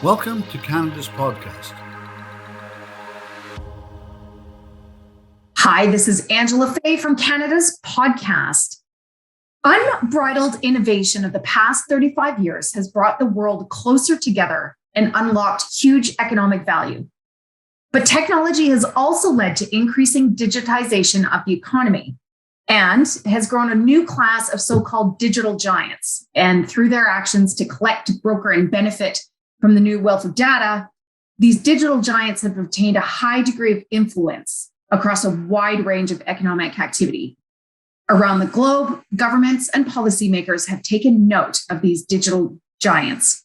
Welcome to Canada's podcast. Hi, this is Angela Fay from Canada's podcast. Unbridled innovation of the past 35 years has brought the world closer together and unlocked huge economic value. But technology has also led to increasing digitization of the economy and has grown a new class of so-called digital giants. And through their actions to collect, broker, and benefit from the new wealth of data, these digital giants have obtained a high degree of influence across a wide range of economic activity. Around the globe, governments and policymakers have taken note of these digital giants.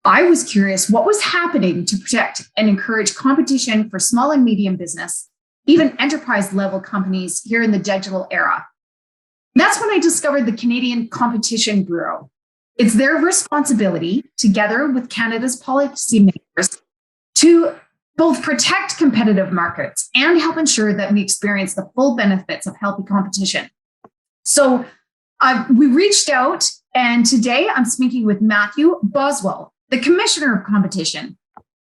I was curious what was happening to protect and encourage competition for small and medium business, even enterprise-level companies here in the digital era. That's when I discovered the Canadian Competition Bureau. It's their responsibility, together with Canada's policymakers, to both protect competitive markets and help ensure that we experience the full benefits of healthy competition. So we reached out, and today I'm speaking with Matthew Boswell, the Commissioner of Competition.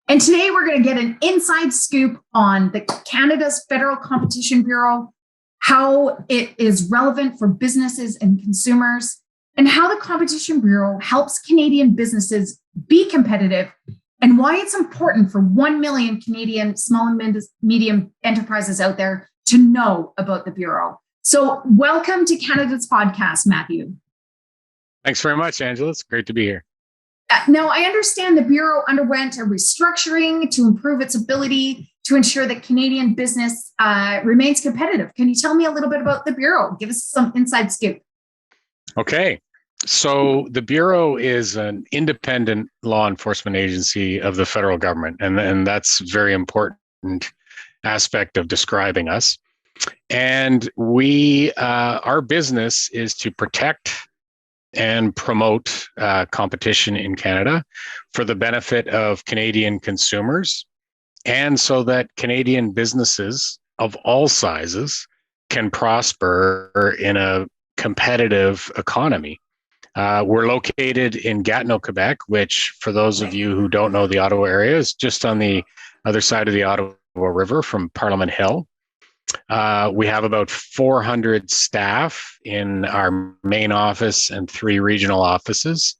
And today we're going to get an inside scoop on the Canada's Federal Competition Bureau, how it is relevant for businesses and consumers, and how the Competition Bureau helps Canadian businesses be competitive, and why it's important for 1 million Canadian small and medium enterprises out there to know about the Bureau. So welcome to Canada's podcast, Matthew. Thanks very much, Angela. It's great to be here. Now, I understand the Bureau underwent a restructuring to improve its ability to ensure that Canadian business remains competitive. Can you tell me a little bit about the Bureau? Give us some inside scoop. Okay. So the Bureau is an independent law enforcement agency of the federal government, and that's a very important aspect of describing us. And our business is to protect and promote competition in Canada for the benefit of Canadian consumers, and so that Canadian businesses of all sizes can prosper in a competitive economy. We're located in Gatineau, Quebec, which, for those of you who don't know the Ottawa area, is just on the other side of the Ottawa River from Parliament Hill. We have about 400 staff in our main office and 3 regional offices.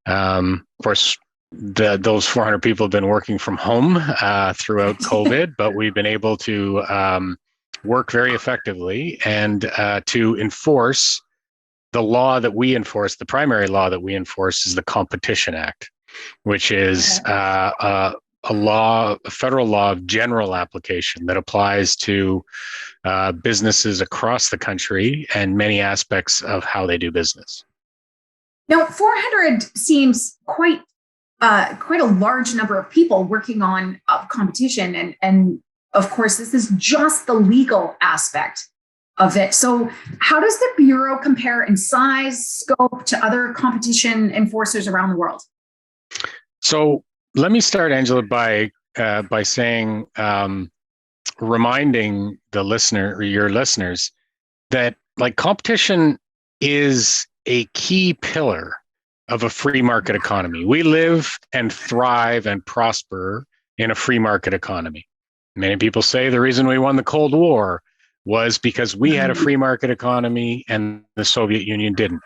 Of course, those 400 people have been working from home throughout COVID, but we've been able to work very effectively and to enforce the law that we enforce. The primary law that we enforce is the Competition Act, which is a federal law of general application that applies to businesses across the country and many aspects of how they do business. Now, 400 seems quite a large number of people working on competition, and of course, this is just the legal aspect of it. So how does the Bureau compare in size, scope to other competition enforcers around the world? So let me start, Angela, by saying, reminding the listener or your listeners that competition is a key pillar of a free market economy. We live and thrive and prosper in a free market economy. Many people say the reason we won the Cold War was because we had a free market economy and the Soviet Union didn't.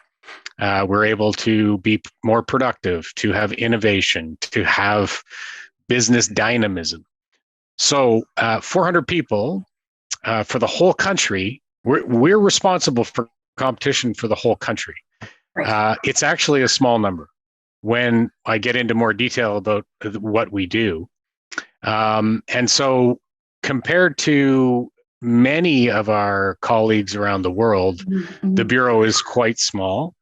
We're able to be more productive, to have innovation, to have business dynamism. So 400 people for the whole country, we're responsible for competition for the whole country. It's actually a small number when I get into more detail about what we do. And so compared to many of our colleagues around the world, the Bureau is quite small.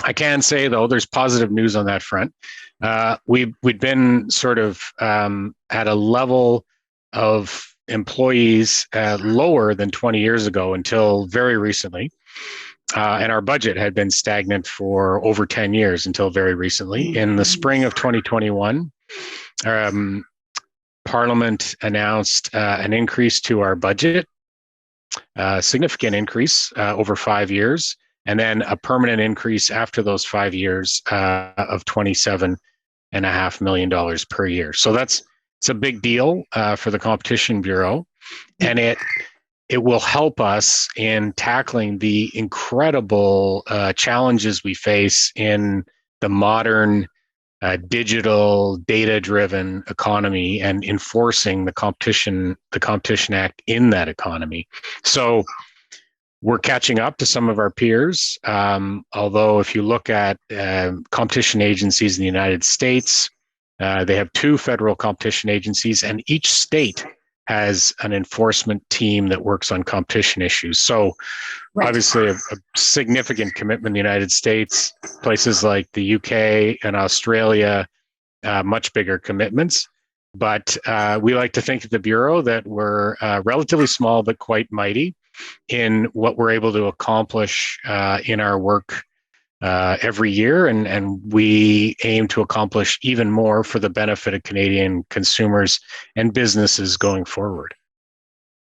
I can say, though, there's positive news on that front. We'd been sort of at a level of employees lower than 20 years ago until very recently. And our budget had been stagnant for over 10 years until very recently. In the spring of 2021, Parliament announced an increase to our budget, a significant increase over 5 years, and then a permanent increase after those 5 years of 27 $1.5 million per year. So it's a big deal for the Competition Bureau, and it will help us in tackling the incredible challenges we face in the modern digital, data-driven economy and enforcing the Competition Act in that economy. So we're catching up to some of our peers. Although if you look at competition agencies in the United States, they have 2 federal competition agencies, and each state has an enforcement team that works on competition issues. So obviously a significant commitment in the United States, places like the UK and Australia, much bigger commitments. But we like to think at the Bureau that we're relatively small but quite mighty in what we're able to accomplish in our work every year, and we aim to accomplish even more for the benefit of Canadian consumers and businesses going forward.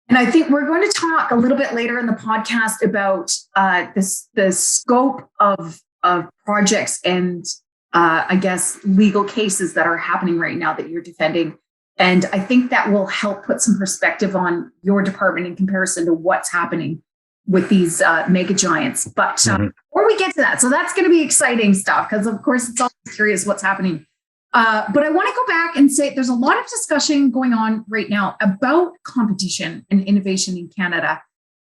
And I think we're going to talk a little bit later in the podcast about the scope of projects and I guess legal cases that are happening right now that you're defending. And I think that will help put some perspective on your department in comparison to what's happening with these mega giants. But before we get to that, so that's going to be exciting stuff because, of course, it's always curious what's happening. But I want to go back and say there's a lot of discussion going on right now about competition and innovation in Canada,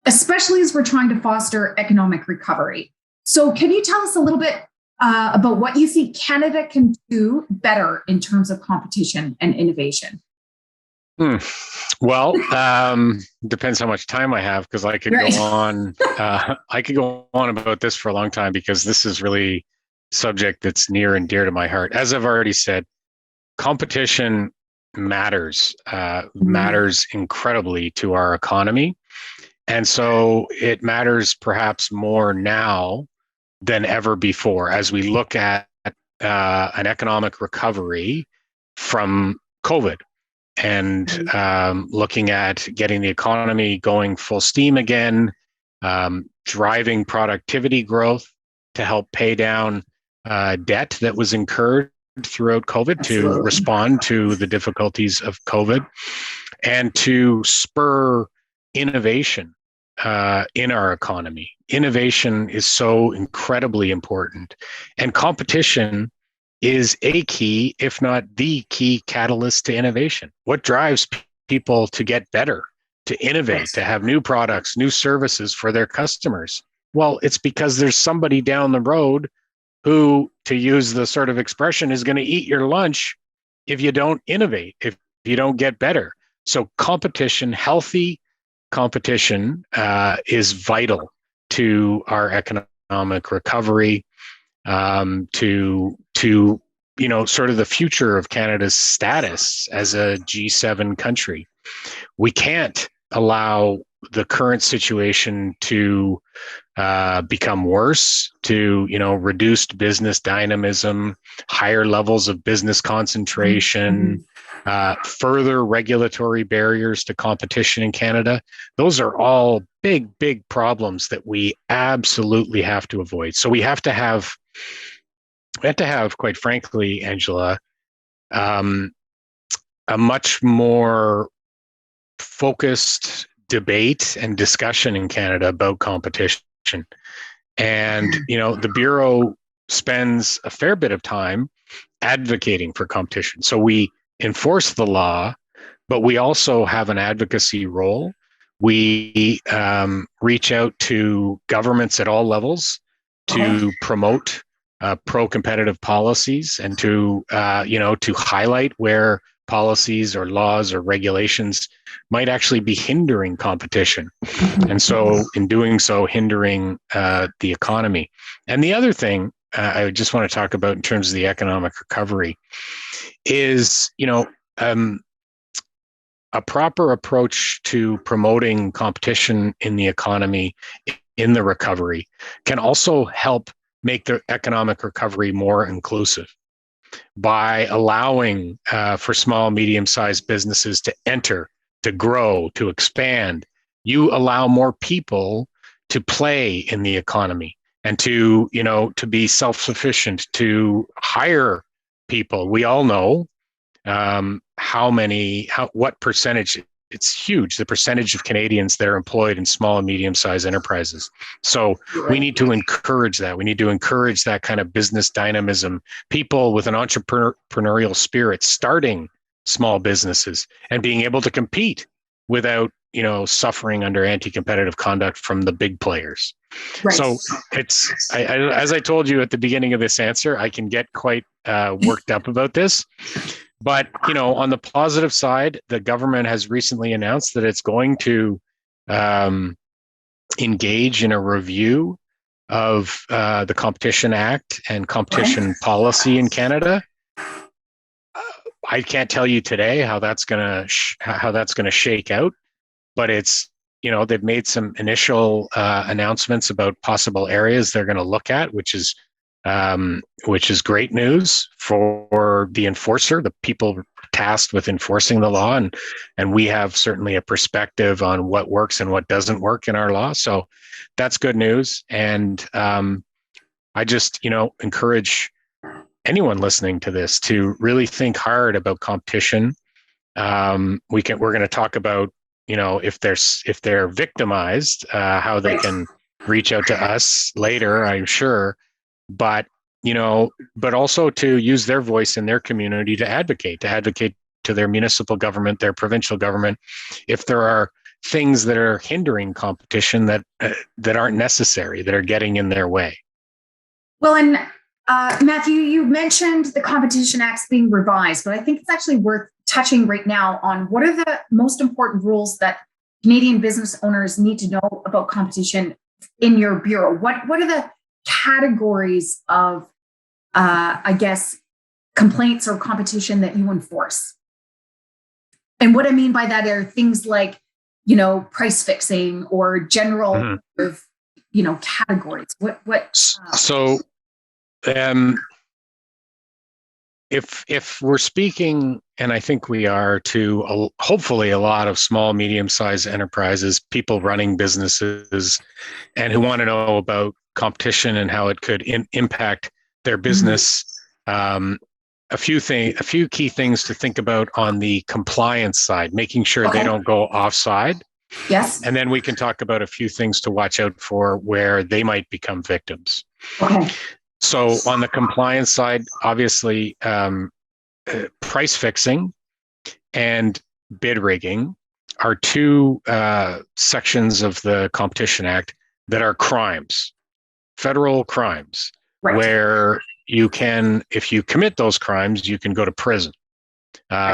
especially as we're trying to foster economic recovery. So can you tell us a little bit about what you think Canada can do better in terms of competition and innovation? Well, depends how much time I have, because I could go on. I could go on about this for a long time because this is really a subject that's near and dear to my heart. As I've already said, competition matters incredibly to our economy, and so it matters perhaps more now than ever before as we look at an economic recovery from COVID. And looking at getting the economy going full steam again, driving productivity growth to help pay down debt that was incurred throughout COVID to respond to the difficulties of COVID, and to spur innovation in our economy. Innovation is so incredibly important, and competition is a key, if not the key catalyst to innovation. What drives people to get better, to innovate, to have new products, new services for their customers? Well, it's because there's somebody down the road who, to use the sort of expression, is going to eat your lunch if you don't innovate, if you don't get better. So competition, healthy competition, is vital to our economic recovery, to sort of the future of Canada's status as a G7 country. We can't allow the current situation to become worse, to reduced business dynamism, higher levels of business concentration, further regulatory barriers to competition in Canada. Those are all big problems that we absolutely have to avoid. So we have to have, quite frankly, Angela, a much more focused debate and discussion in Canada about competition. And, the Bureau spends a fair bit of time advocating for competition. So we enforce the law, but we also have an advocacy role. We reach out to governments at all levels to promote pro-competitive policies and to highlight where policies or laws or regulations might actually be hindering competition. And so in doing so, hindering the economy. And the other thing I just want to talk about in terms of the economic recovery is, a proper approach to promoting competition in the economy, in the recovery, can also help make the economic recovery more inclusive by allowing for small, medium-sized businesses to enter, to grow, to expand. You allow more people to play in the economy and to be self-sufficient, to hire people. We all know what percentage. It's huge, the percentage of Canadians that are employed in small and medium-sized enterprises. So we need to encourage that. We need to encourage that kind of business dynamism, people with an entrepreneurial spirit starting small businesses and being able to compete without, suffering under anti-competitive conduct from the big players. Right. So as I told you at the beginning of this answer, I can get quite worked up about this. But, on the positive side, the government has recently announced that it's going to engage in a review of the Competition Act and competition policy in Canada. I can't tell you today how that's going to shake out, but it's, they've made some initial announcements about possible areas they're going to look at, which is great news for the enforcer, the people tasked with enforcing the law. And we have certainly a perspective on what works and what doesn't work in our law. So that's good news. And I just, encourage anyone listening to this to really think hard about competition. We're going to talk about, if they're victimized, how they can reach out to us later, I'm sure. But also to use their voice in their community to advocate to their municipal government, their provincial government, if there are things that are hindering competition that aren't necessary, that are getting in their way. Well, and Matthew, you mentioned the Competition Act's being revised, but I think it's actually worth touching right now on what are the most important rules that Canadian business owners need to know about competition in your bureau. What are the categories of, complaints or competition that you enforce? And what I mean by that are things like, price fixing or general, categories. If we're speaking, and I think we are, to hopefully a lot of small, medium-sized enterprises, people running businesses, and who want to know about competition and how it could impact their business, a few key things to think about on the compliance side, making sure they don't go offside. Yes. And then we can talk about a few things to watch out for where they might become victims. Okay. So on the compliance side, obviously, price fixing and bid rigging are two sections of the Competition Act that are crimes, federal crimes, where you can, if you commit those crimes, you can go to prison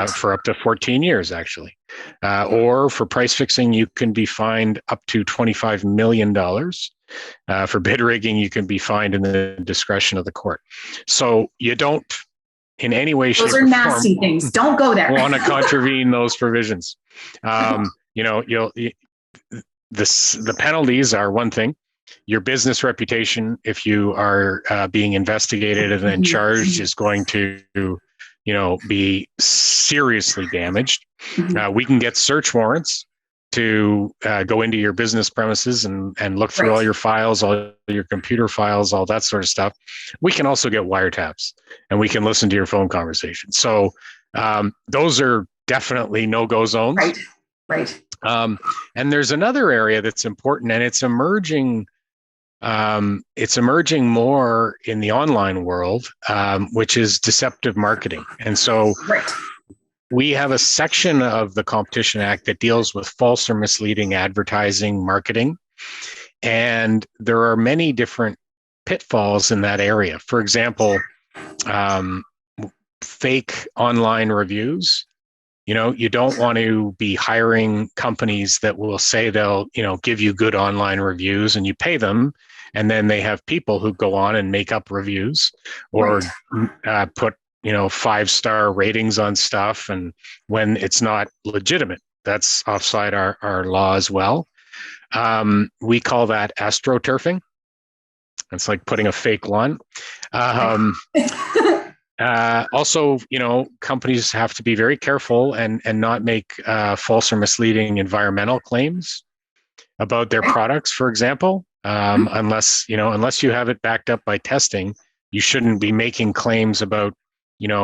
for up to 14 years, actually. Or for price fixing, you can be fined up to $25 million. For bid rigging, you can be fined in the discretion of the court. So you don't, in any way, shape, or form, those are nasty things. Don't go there. Want to contravene those provisions. The penalties are one thing. Your business reputation, if you are being investigated and then charged, is going to, be seriously damaged. We can get search warrants to go into your business premises and look through all your files, all your computer files, all that sort of stuff. We can also get wiretaps, and we can listen to your phone conversations. So those are definitely no-go zones. Right. And there's another area that's important, and it's emerging. It's emerging more in the online world, which is deceptive marketing. And so we have a section of the Competition Act that deals with false or misleading advertising marketing. And there are many different pitfalls in that area. For example, fake online reviews. You don't want to be hiring companies that will say they'll, give you good online reviews, and you pay them, and then they have people who go on and make up reviews or put, 5-star ratings on stuff, and when it's not legitimate. That's offside our law as well. We call that astroturfing. It's like putting a fake lawn. Also, companies have to be very careful and not make false or misleading environmental claims about their products, for example. Unless you have it backed up by testing, you shouldn't be making claims about,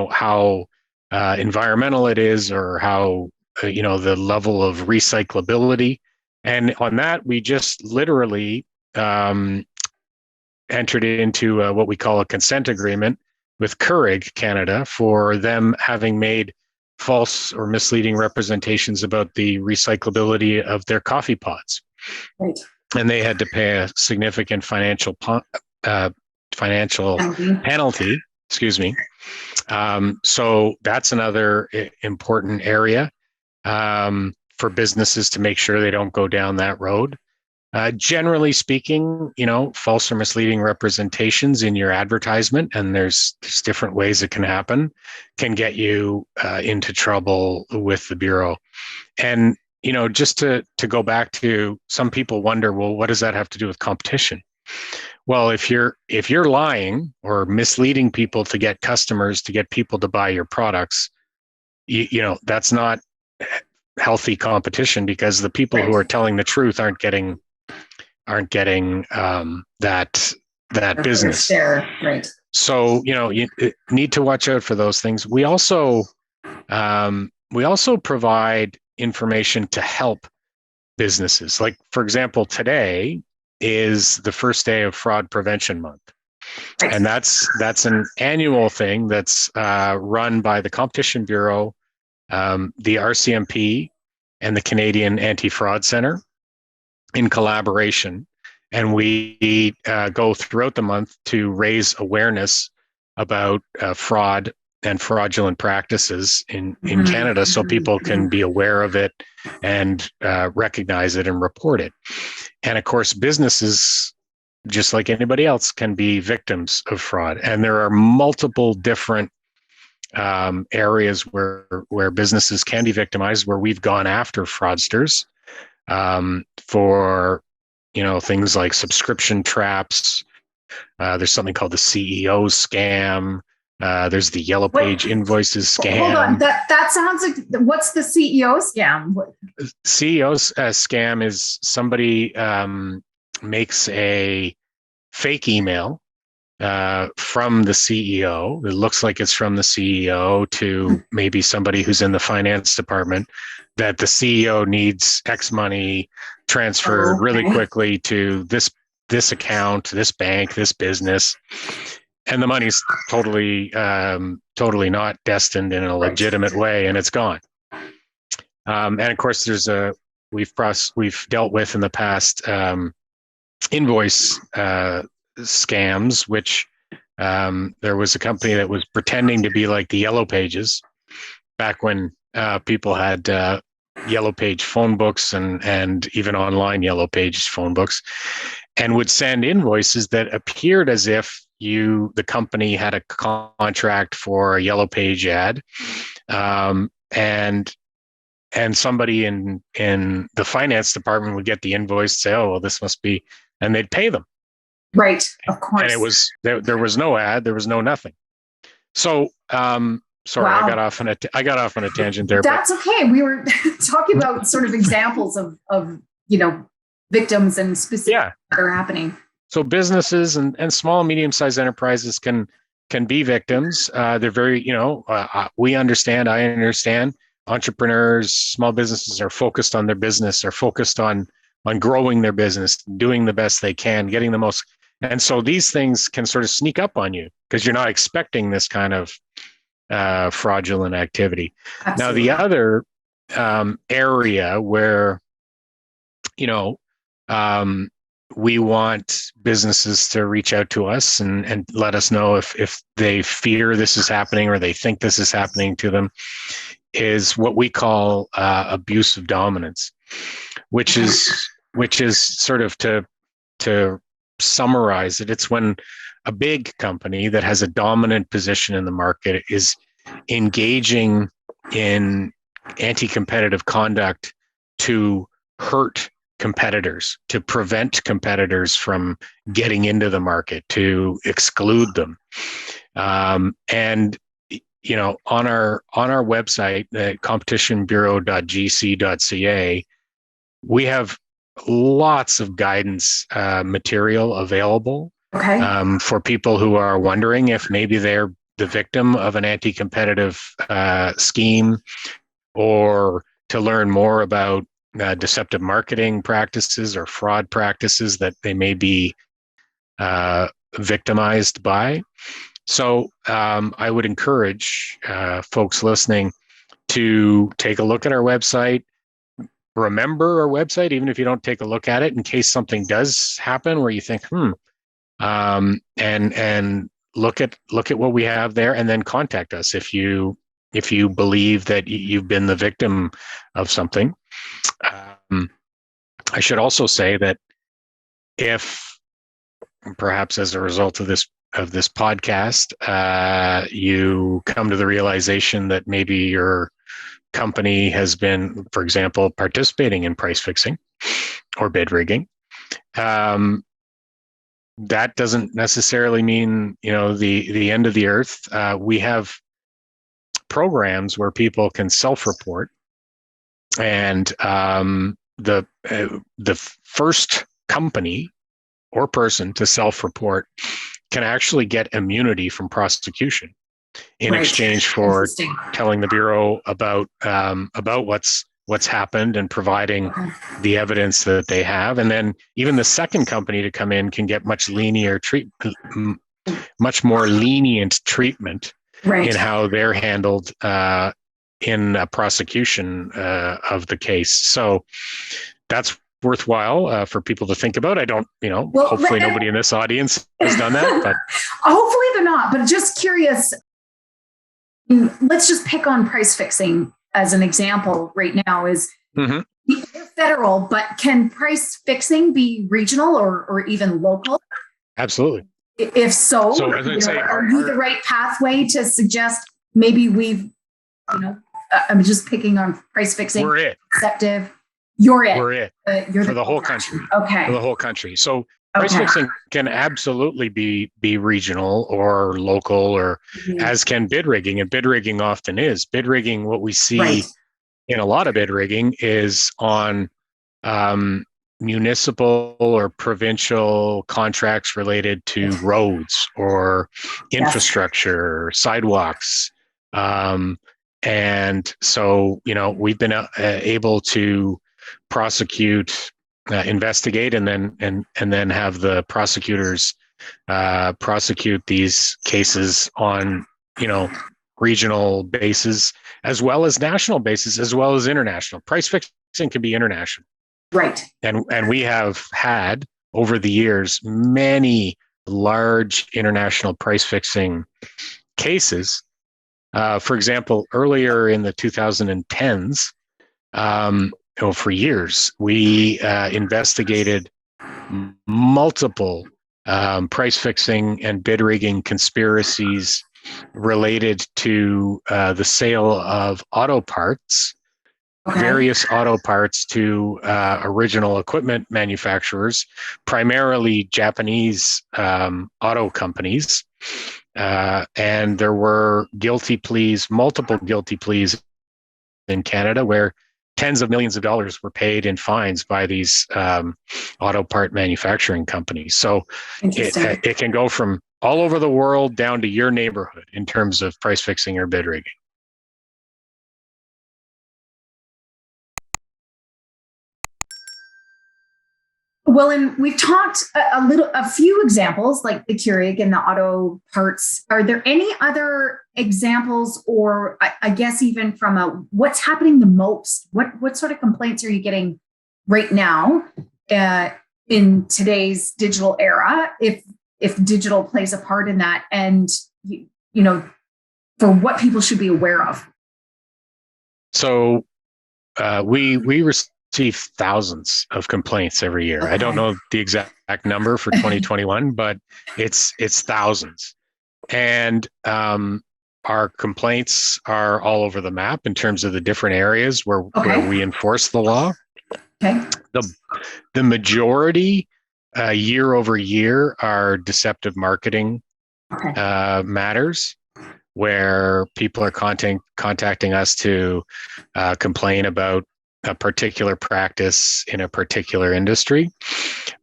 how environmental it is, or how the level of recyclability. And on that, we just literally entered into what we call a consent agreement with Keurig Canada for them having made false or misleading representations about the recyclability of their coffee pods. Right. And they had to pay a significant financial penalty. Excuse me. So that's another important area for businesses to make sure they don't go down that road. Generally speaking, false or misleading representations in your advertisement, and there's different ways it can happen, can get you into trouble with the Bureau. And, just to go back to, some people wonder, well, what does that have to do with competition? Well, if you're lying or misleading people to get customers, to get people to buy your products, that's not healthy competition, because the people who are telling the truth aren't getting that business. Right. So you need to watch out for those things. We also provide information to help businesses. Like, for example, today is the first day of Fraud Prevention Month. Right. And that's an annual thing that's run by the Competition Bureau, the RCMP, and the Canadian Anti-Fraud Centre in collaboration. And we go throughout the month to raise awareness about fraud and fraudulent practices in Canada, so people can be aware of it and recognize it and report it. And of course, businesses, just like anybody else, can be victims of fraud. And there are multiple different areas where businesses can be victimized, where we've gone after fraudsters for things like subscription traps. There's something called the CEO scam. There's the Yellow Page invoices scam. Hold on, that sounds like, what's the CEO scam? CEO scam is somebody makes a fake email from the CEO. It looks like it's from the CEO to maybe somebody who's in the finance department, that the CEO needs X money transferred really quickly to this account, this bank, this business. And the money's totally not destined in a legitimate way, and it's gone. And of course, we've dealt with in the past invoice scams, which there was a company that was pretending to be like the Yellow Pages back when people had Yellow Page phone books and even online Yellow Page phone books, and would send invoices that appeared as if the company had a contract for a Yellow Page ad, and somebody in the finance department would get the invoice, say, "Oh, well, this must be," and they'd pay them. Right, of course. And it was there was no ad, there was no nothing. So, sorry, wow. I got off on a tangent there. That's okay. We were talking about sort of examples of victims and specific that are happening. So businesses and small and medium-sized enterprises can be victims. They're very, we understand, I understand, entrepreneurs, small businesses are focused on their business, are focused on growing their business, doing the best they can, getting the most. And so these things can sort of sneak up on you because you're not expecting this kind of fraudulent activity. Absolutely. Now, the other area where, we want businesses to reach out to us and let us know if they fear this is happening or they think this is happening to them, is what we call abuse of dominance, which is sort of to summarize it. It's when a big company that has a dominant position in the market is engaging in anti-competitive conduct to hurt competitors, to prevent competitors from getting into the market, to exclude them. And on our website at competitionbureau.gc.ca, we have lots of guidance material available for people who are wondering if maybe they're the victim of an anti-competitive scheme, or to learn more about deceptive marketing practices or fraud practices that they may be victimized by. So I would encourage folks listening to take a look at our website. Remember our website, even if you don't take a look at it, in case something does happen where you think, and look at what we have there, and then contact us if you believe that you've been the victim of something. I should also say that if perhaps as a result of this podcast, you come to the realization that maybe your company has been, for example, participating in price fixing or bid rigging, that doesn't necessarily mean the end of the earth. We have programs where people can self-report, and the first company or person to self-report can actually get immunity from prosecution in exchange for telling the Bureau about what's happened and providing the evidence that they have. And then even the second company to come in can get much more lenient treatment in how they're handled in a prosecution of the case. So that's worthwhile for people to think about. I don't, hopefully nobody in this audience has done that, but hopefully they're not. But just curious, let's just pick on price fixing as an example right now. Is they're federal, but can price fixing be regional or even local? Absolutely. If so, as I say, are you the right pathway to suggest maybe we've, I'm just picking on price fixing. We're it. Deceptive. You're it. We're it. You're for the whole country. Okay. For the whole country. So price fixing can absolutely be regional or local, or as can bid rigging. And bid rigging often is. Bid rigging, what we see in a lot of bid rigging is on municipal or provincial contracts related to roads or infrastructure, sidewalks. And so, we've been able to prosecute, investigate, and then have the prosecutors prosecute these cases on regional basis as well as national basis as well as international. Price fixing can be international, right? And we have had over the years many large international price fixing cases. For example, earlier in the 2010s, for years, we investigated multiple price fixing and bid rigging conspiracies related to the sale of auto parts, various auto parts to original equipment manufacturers, primarily Japanese auto companies. And there were multiple guilty pleas in Canada where tens of millions of dollars were paid in fines by these auto part manufacturing companies. So it can go from all over the world down to your neighborhood in terms of price fixing or bid rigging. Well, and we've talked a few examples like the Keurig and the auto parts. Are there any other examples, or I guess even from what's happening the most? What sort of complaints are you getting right now in today's digital era? If digital plays a part in that, and for what people should be aware of. So we receive thousands of complaints every year. I don't know the exact number for 2021, but it's thousands. And our complaints are all over the map in terms of the different areas where we enforce the law. The majority year over year are deceptive marketing matters, where people are contacting us to complain about a particular practice in a particular industry.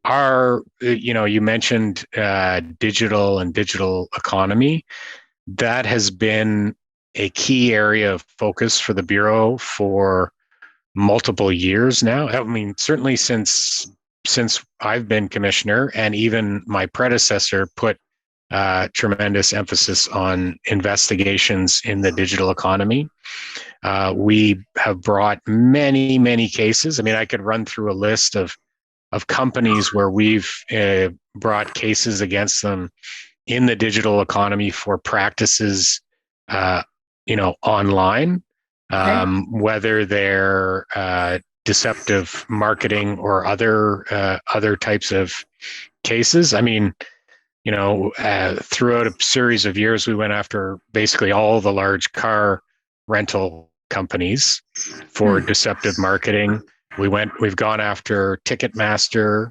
You mentioned digital and digital economy. that has been a key area of focus for the Bureau for multiple years now. I mean, certainly since I've been commissioner, and even my predecessor put tremendous emphasis on investigations in the digital economy. We have brought many cases. I mean, I could run through a list of companies where we've brought cases against them in the digital economy for practices, online, whether they're deceptive marketing or other types of cases. I mean, throughout a series of years, we went after basically all the large car rental companies for deceptive marketing. We've gone after Ticketmaster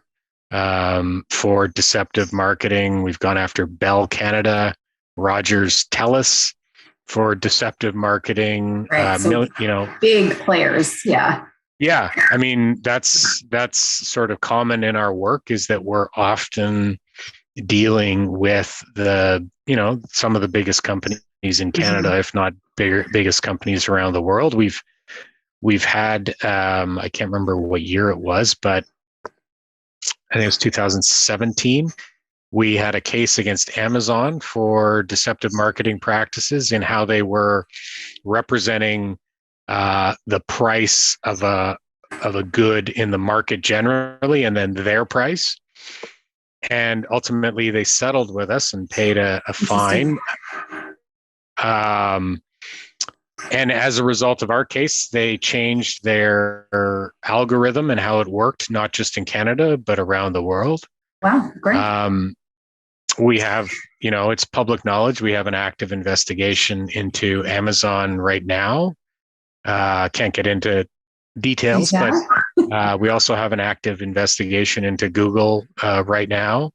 for deceptive marketing. We've gone after Bell Canada, Rogers Telus for deceptive marketing. Right. Big players. Yeah. Yeah. I mean, that's sort of common in our work, is that we're often dealing with some of the biggest companies in Canada, if not biggest companies around the world. We've had, I can't remember what year it was, but I think it was 2017. We had a case against Amazon for deceptive marketing practices in how they were representing the price of a good in the market generally, and then their price. And ultimately, they settled with us and paid a fine. And as a result of our case, they changed their algorithm and how it worked, not just in Canada, but around the world. Wow, great. We have, it's public knowledge. We have an active investigation into Amazon right now. Can't get into details, but we also have an active investigation into Google right now.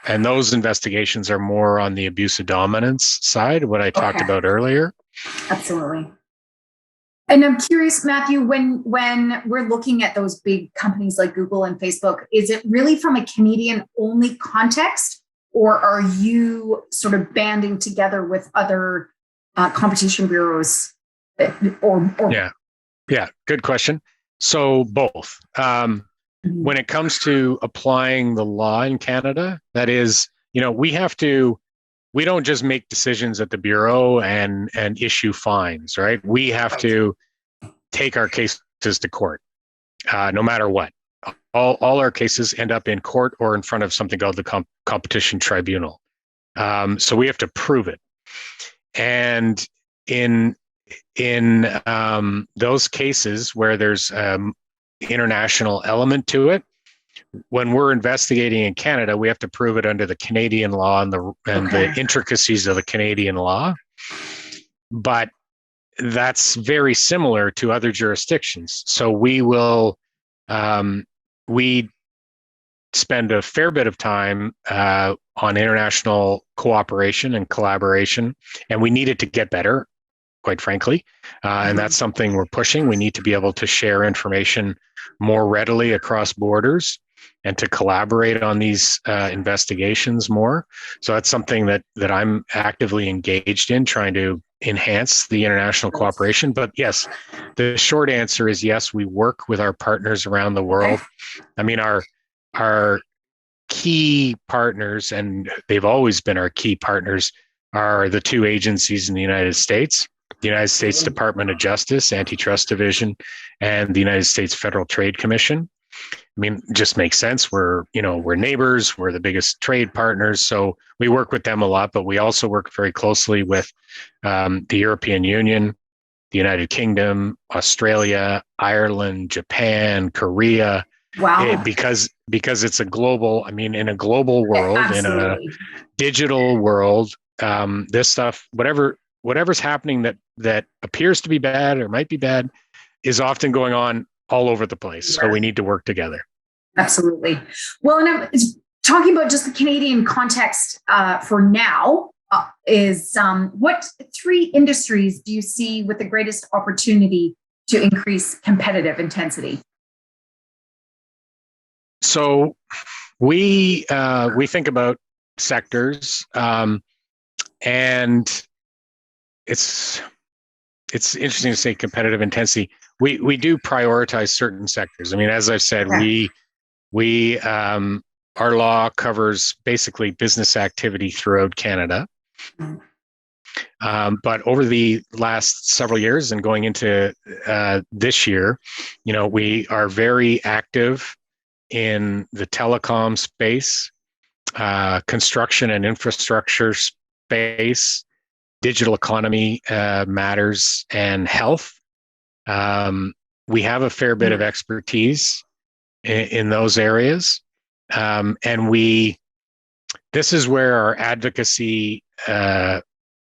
And those investigations are more on the abuse of dominance side, what I talked about earlier. Absolutely. And I'm curious, Matthew, when we're looking at those big companies like Google and Facebook, is it really from a Canadian-only context, or are you sort of banding together with other competition bureaus? Yeah, good question. So both. When it comes to applying the law in Canada, that is, we don't just make decisions at the Bureau and issue fines, right? We have to take our cases to court, no matter what. All our cases end up in court or in front of something called the competition tribunal. So we have to prove it. And in those cases where there's international element to it, when we're investigating in Canada, we have to prove it under the Canadian law and the intricacies of the Canadian law. But that's very similar to other jurisdictions. So we spend a fair bit of time on international cooperation and collaboration, and we need it to get better, quite frankly. And that's something we're pushing. We need to be able to share information more readily across borders and to collaborate on these investigations more. So that's something that I'm actively engaged in, trying to enhance the international cooperation. But yes, the short answer is yes, we work with our partners around the world. I mean, our key partners, and they've always been our key partners, are the two agencies in the United States. The United States Department of Justice, Antitrust Division, and the United States Federal Trade Commission. I mean, it just makes sense. We're neighbors. We're the biggest trade partners. So we work with them a lot, but we also work very closely with the European Union, the United Kingdom, Australia, Ireland, Japan, Korea. Wow. Because it's a global, in a global world, Absolutely. in a digital world, this stuff, whatever's happening that appears to be bad or might be bad is often going on all over the place. So we need to work together. Absolutely. Well, and I'm talking about just the Canadian context for now, is what three industries do you see with the greatest opportunity to increase competitive intensity? So we think about sectors, and it's interesting to say competitive intensity. We do prioritize certain sectors. I mean, as I've said, we our law covers basically business activity throughout Canada. But over the last several years and going into this year, we are very active in the telecom space, construction and infrastructure space, digital economy matters, and health. We have a fair bit of expertise in those areas. And this is where our advocacy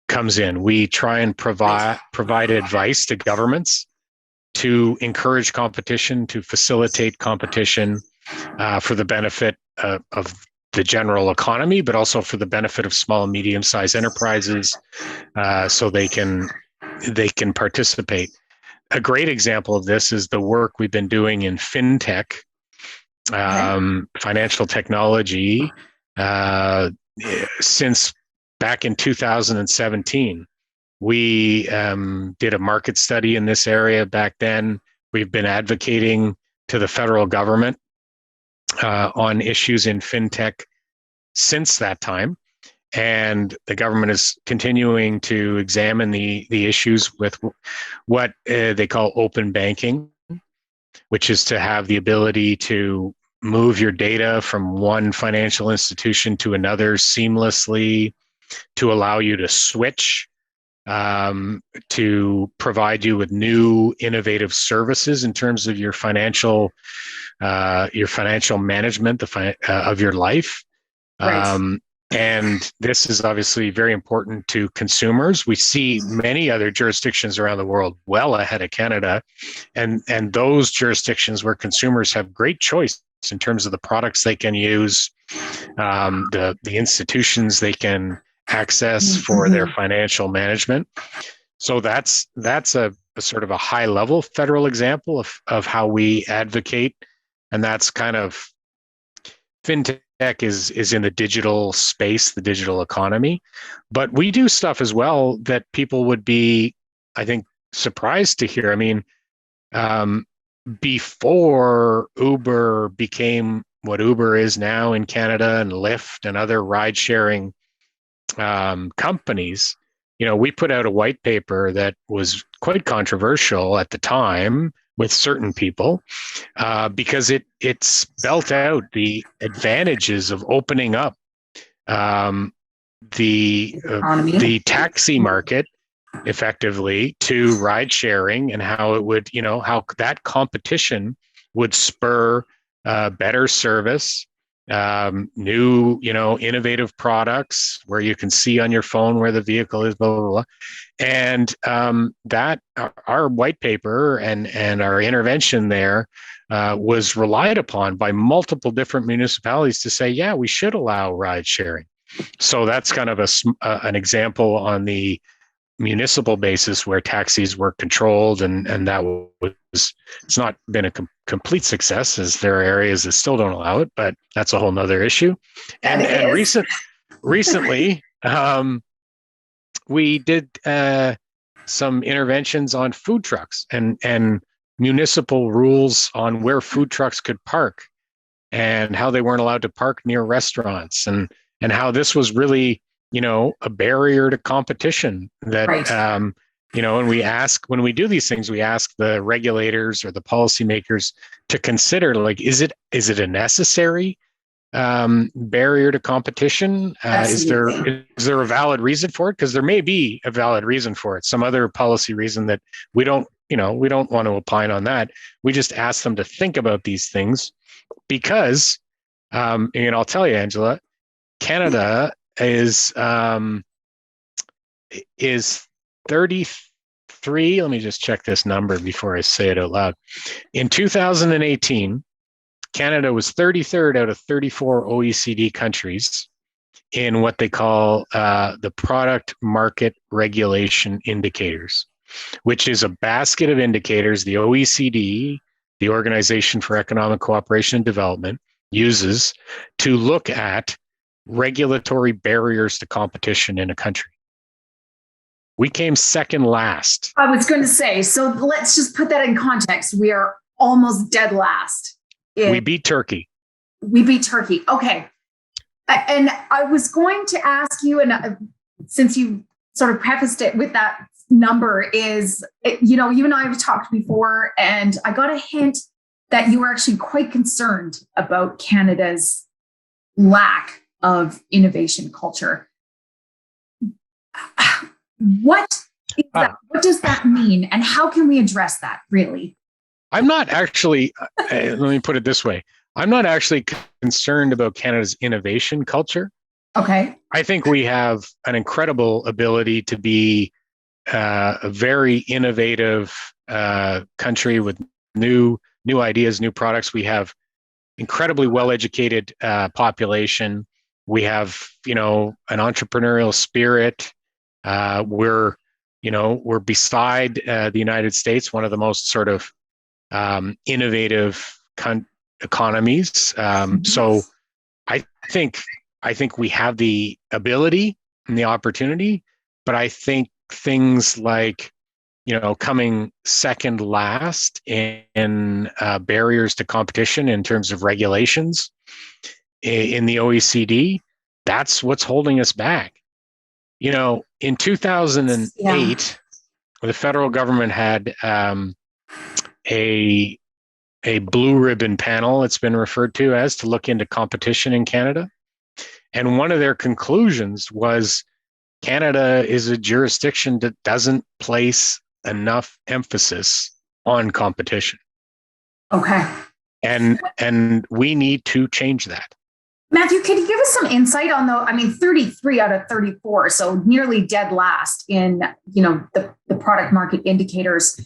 comes in. We try and provide advice to governments to encourage competition, to facilitate competition for the benefit of the general economy, but also for the benefit of small and medium-sized enterprises, so they can participate. A great example of this is the work we've been doing in fintech, financial technology, since back in 2017. We did a market study in this area back then. We've been advocating to the federal government on issues in fintech since that time. And the government is continuing to examine the issues with what they call open banking, which is to have the ability to move your data from one financial institution to another seamlessly, to allow you to switch, to provide you with new innovative services in terms of your financial management of your life. Right. And this is obviously very important to consumers. We see many other jurisdictions around the world well ahead of Canada, and those jurisdictions where consumers have great choice in terms of the products they can use, the institutions they can access for their financial management. So that's a sort of a high level federal example of how we advocate, and that's kind of fintech is in the digital space, the digital economy. But we do stuff as well that people would be, I think, surprised to hear. I mean, before Uber became what Uber is now in Canada, and Lyft and other ride sharing companies, we put out a white paper that was quite controversial at the time with certain people, because it spelt out the advantages of opening up the taxi market effectively to ride sharing, and how it would, how that competition would spur better service, new, innovative products where you can see on your phone where the vehicle is, blah, blah, blah. And that our white paper and our intervention there was relied upon by multiple different municipalities to say, yeah, we should allow ride sharing. So that's kind of an example on the municipal basis where taxis were controlled, and that it's not been a complete success, as there are areas that still don't allow it, but that's a whole nother issue. And recently, we did some interventions on food trucks and municipal rules on where food trucks could park, and how they weren't allowed to park near restaurants, and how this was really, a barrier to competition that, right. And when we do these things, we ask the regulators or the policymakers to consider, like, is it a necessary barrier to competition? Is there a valid reason for it? Because there may be a valid reason for it, some other policy reason that we don't want to opine on that. We just ask them to think about these things, because, and I'll tell you, Angela, Canada is 33. Let me just check this number before I say it out loud. In 2018, Canada was 33rd out of 34 OECD countries in what they call the Product Market Regulation Indicators, which is a basket of indicators the OECD, the Organization for Economic Cooperation and Development, uses to look at regulatory barriers to competition in a country. We came second last. I was going to say, so let's just put that in context. We are almost dead last. We beat Turkey. We beat Turkey. Okay. And I was going to ask you, and since you sort of prefaced it with that number, is, you and I have talked before, and I got a hint that you were actually quite concerned about Canada's lack of innovation culture. What is that? What does that mean? And how can we address that, really? I'm not actually, let me put it this way. I'm not actually concerned about Canada's innovation culture. Okay. I think we have an incredible ability to be a very innovative country with new ideas, new products. We have incredibly well-educated population. We have, an entrepreneurial spirit. We're beside the United States, one of the most sort of innovative economies. So I think we have the ability and the opportunity, but I think things like, coming second last in barriers to competition in terms of regulations in the OECD, that's what's holding us back. In 2008, the federal government had a blue ribbon panel, it's been referred to as, to look into competition in Canada. And one of their conclusions was Canada is a jurisdiction that doesn't place enough emphasis on competition. Okay. And we need to change that. Matthew, can you give us some insight on 33 out of 34, so nearly dead last in, the product market indicators.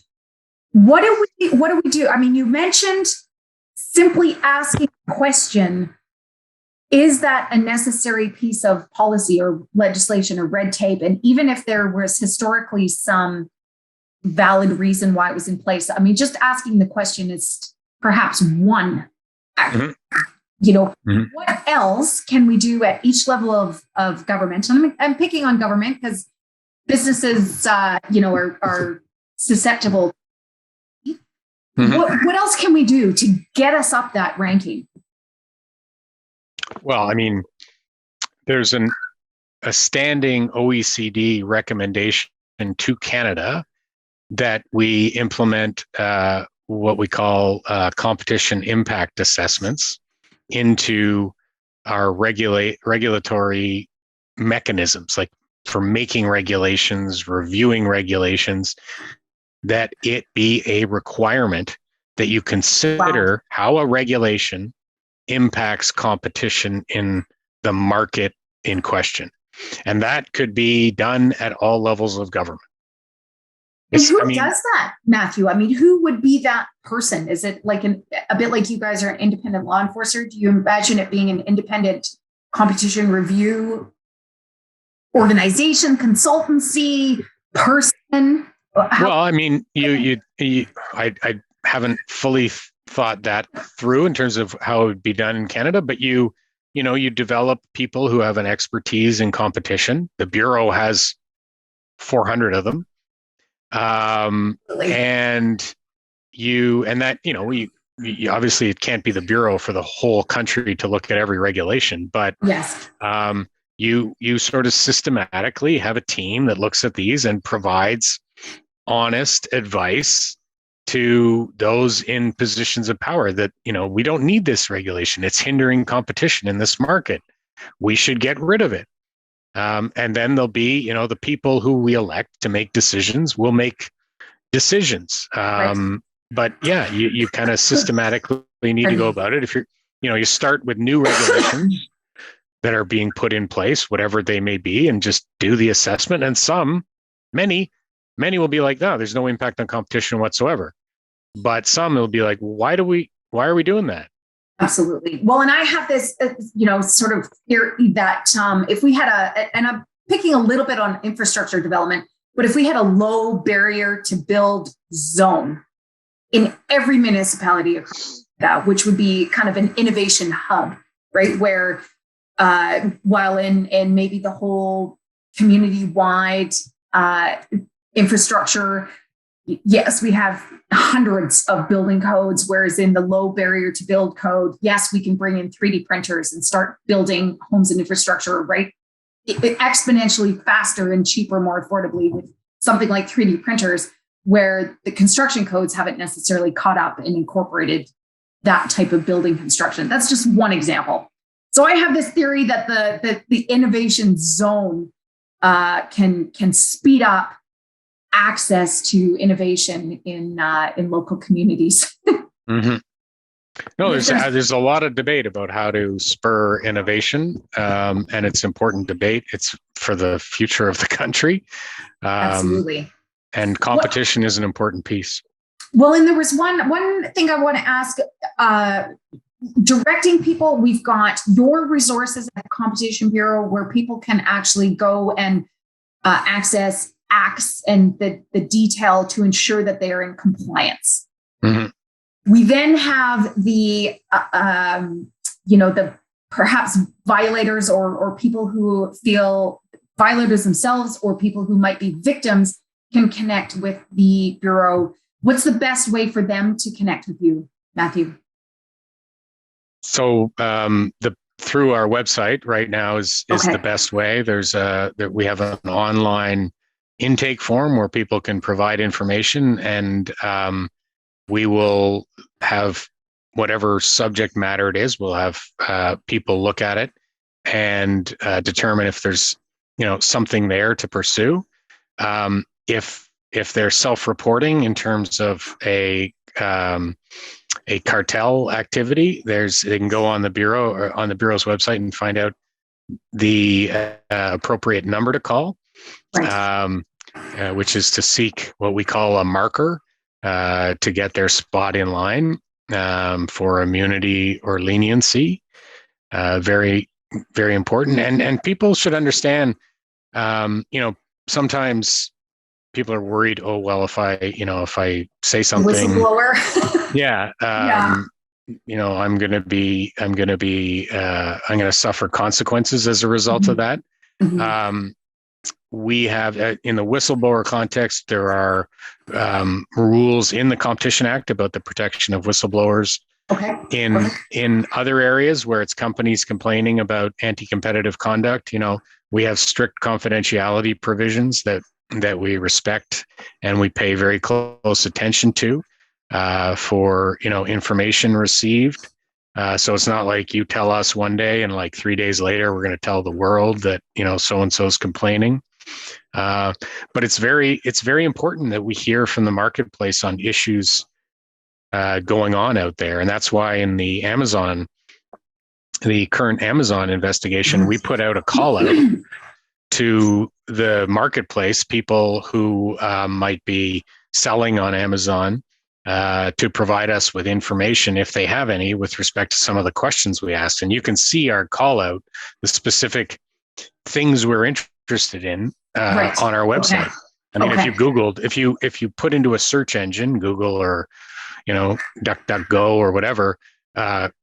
What do we do? You mentioned simply asking a question. Is that a necessary piece of policy or legislation or red tape? And even if there was historically some valid reason why it was in place, just asking the question is perhaps one. Mm-hmm. What else can we do at each level of government? And I'm picking on government because businesses, are susceptible. Mm-hmm. What else can we do to get us up that ranking? Well, there's a standing OECD recommendation to Canada that we implement what we call competition impact assessments into our regulatory mechanisms, like for making regulations, reviewing regulations, that it be a requirement that you consider how a regulation impacts competition in the market in question. And that could be done at all levels of government. And who does that, Matthew? Who would be that person? Is it like a bit like you guys are an independent law enforcer? Do you imagine it being an independent competition review organization, consultancy, person? Well, I haven't fully thought that through in terms of how it would be done in Canada, but you develop people who have an expertise in competition. The Bureau has 400 of them. And you obviously it can't be the Bureau for the whole country to look at every regulation, but yes, you sort of systematically have a team that looks at these and provides honest advice to those in positions of power that, we don't need this regulation. It's hindering competition in this market. We should get rid of it. And then there'll be, the people who we elect to make decisions will make decisions. Right. But yeah, you kind of systematically need to go about it. If you start with new regulations that are being put in place, whatever they may be, and just do the assessment. And many will be like, no, there's no impact on competition whatsoever. But some will be like, why are we doing that? Absolutely. Well, and I have this, sort of theory that if we had and I'm picking a little bit on infrastructure development, but if we had a low barrier to build zone in every municipality, which would be kind of an innovation hub, right? Where while in maybe the whole community-wide infrastructure, yes, we have hundreds of building codes, whereas in the low barrier to build code, yes, we can bring in 3D printers and start building homes and infrastructure, right? Exponentially faster and cheaper, more affordably with something like 3D printers, where the construction codes haven't necessarily caught up and incorporated that type of building construction. That's just one example. So I have this theory that the innovation zone can speed up access to innovation in local communities. Mm-hmm. No, there's a lot of debate about how to spur innovation, and it's important debate. It's for the future of the country. Absolutely. And competition is an important piece. Well, and there was one thing I want to ask. Directing people, we've got your resources at the Competition Bureau where people can actually go and access acts and the detail to ensure that they are in compliance. Mm-hmm. We then have the perhaps violators or people who feel violators themselves or people who might be victims can connect with the Bureau. What's the best way for them to connect with you, Matthew? So through our website right now is the best way. We have an online intake form where people can provide information, and we will have whatever subject matter it is. We'll have people look at it and determine if there's something there to pursue. If they're self-reporting in terms of a cartel activity, they can go on the Bureau or on the Bureau's website and find out the appropriate number to call, right. Which is to seek what we call a marker to get their spot in line for immunity or leniency. Very, very important. And people should understand, sometimes people are worried, oh, well, if I say something, whistleblower. I'm going to suffer consequences as a result mm-hmm. of that. Mm-hmm. We have in the whistleblower context, there are rules in the Competition Act about the protection of whistleblowers. Okay. In other areas where it's companies complaining about anti-competitive conduct, we have strict confidentiality provisions that we respect and we pay very close attention to for information received. So it's not like you tell us one day and like 3 days later we're going to tell the world that so and so's complaining. But it's very important that we hear from the marketplace on issues going on out there, and that's why in the current Amazon investigation, we put out a call out to the marketplace, people who might be selling on Amazon, to provide us with information if they have any with respect to some of the questions we asked. And you can see our call out, the specific things we're interested in right. on our website. Okay. I mean, if you Googled, if you put into a search engine, Google or DuckDuckGo or whatever,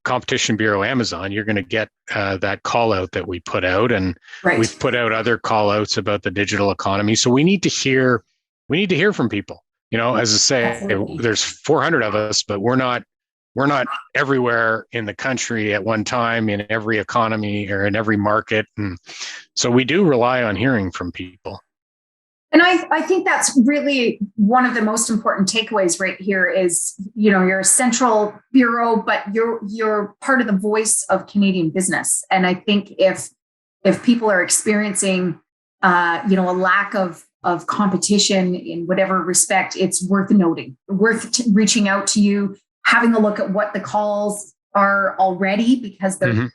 Competition Bureau Amazon, you're going to get that call out that we put out, and right. we've put out other call outs about the digital economy. So we need to hear from people. As I say, absolutely. There's 400 of us, but we're not everywhere in the country at one time in every economy or in every market, and so we do rely on hearing from people. And I think that's really one of the most important takeaways right here is, you're a central bureau, but you're part of the voice of Canadian business. And I think if people are experiencing, a lack of competition in whatever respect, it's worth noting, worth reaching out to you, having a look at what the calls are already, because there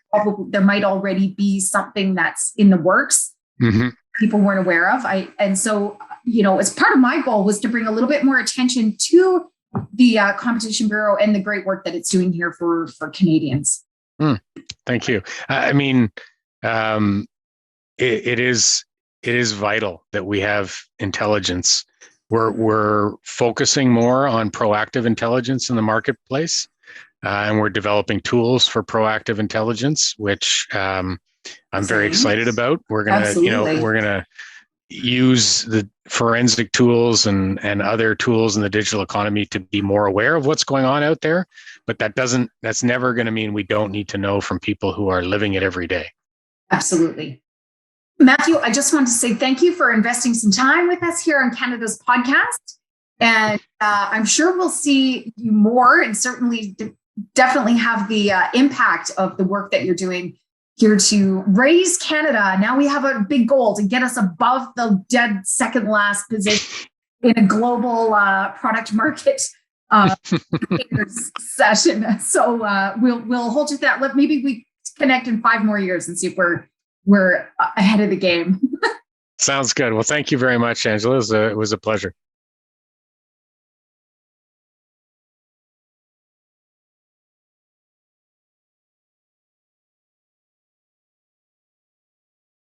might already be something that's in the works. Mm-hmm. People weren't aware of. And so, as part of my goal was to bring a little bit more attention to the Competition Bureau and the great work that it's doing here for Canadians. Thank you. I mean, it is vital that we have intelligence. We're focusing more on proactive intelligence in the marketplace, and we're developing tools for proactive intelligence, which I'm very excited about. We're gonna, Absolutely. we're gonna use the forensic tools and other tools in the digital economy to be more aware of what's going on out there. But that's never going to mean we don't need to know from people who are living it every day. Absolutely. Matthew, I just want to say thank you for investing some time with us here on Canada's podcast. And I'm sure we'll see you more, and certainly definitely have the impact of the work that you're doing here to raise Canada. Now we have a big goal to get us above the dead second last position in a global product market session. So we'll hold you to that. Maybe we connect in 5 more years and see if we're ahead of the game. Sounds good. Well, thank you very much, Angela. It was a pleasure.